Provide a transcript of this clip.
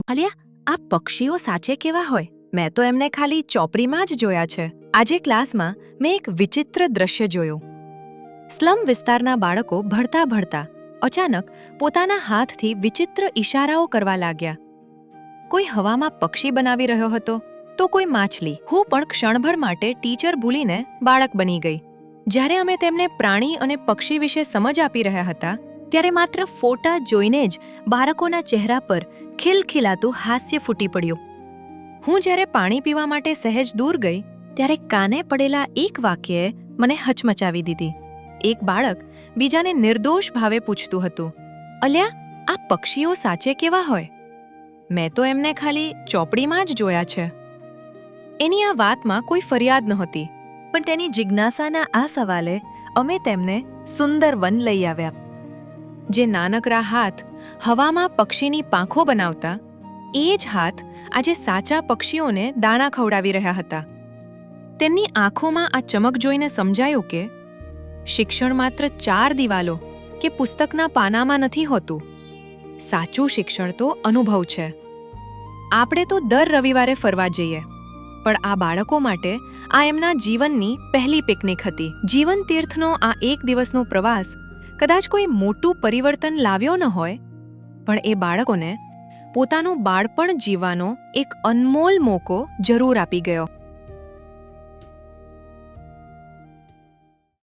અલ્યા, આ પક્ષીઓ સાચે કેવા હોય? મેં તો એમને ખાલી ચોપડીમાં જ જોયા છે. આજે ક્લાસમાં મેં એક વિચિત્ર દ્રશ્ય જોયું. સ્લમ વિસ્તારના બાળકો ભણતા ભણતા અચાનક પોતાના હાથથી વિચિત્ર ઇશારાઓ કરવા લાગ્યા. કોઈ હવામાં પક્ષી બનાવી રહ્યો હતો તો કોઈ માછલી. હું પણ ક્ષણભર માટે ટીચર ભૂલીને બાળક બની ગઈ. જ્યારે અમે તેમને પ્રાણી અને પક્ષી વિશે સમજ આપી રહ્યા હતા ત્યારે માત્ર ફોટા જોઈને જ બાળકોના ચહેરા પર ખિલખિલાતું હાસ્ય ફૂટી પડ્યું. હું જ્યારે પાણી પીવા માટે સહેજ દૂર ગઈ ત્યારે કાને પડેલા એક વાક્યએ મને હચમચાવી દીધી. એક બાળક બીજાને નિર્દોષ ભાવે પૂછતું હતું, અલ્યા, આ પક્ષીઓ સાચે કેવા હોય? મેં તો એમને ખાલી ચોપડીમાં જ જોયા છે. એની આ વાતમાં કોઈ ફરિયાદ નહોતી, પણ તેની જિજ્ઞાસાના આ સવાલે અમે તેમને સુંદર વન લઈ આવ્યા. જે નાનકડા હાથ હવામાં પક્ષીની પાંખો બનાવતા, એ જ હાથ આજે સાચા પક્ષીઓને દાણા ખવડાવી રહ્યા હતા. તેમની આંખોમાં આ ચમક જોઈને સમજાયું કે શિક્ષણ માત્ર 4 દિવાલો કે પુસ્તકના પાનામાં નથી હોતું. સાચું શિક્ષણ તો અનુભવ છે. આપણે તો દર રવિવારે ફરવા જઈએ, પણ આ બાળકો માટે આ એમના જીવનની પહેલી પિકનિક હતી. જીવન તીર્થનો આ એક દિવસનો પ્રવાસ કદાચ કોઈ મોટું પરિવર્તન લાવ્યો ન હોય, પણ એ બાળકોને પોતાનું બાળપણ જીવવાનો એક અનમોલ મોકો જરૂર આપી ગયો.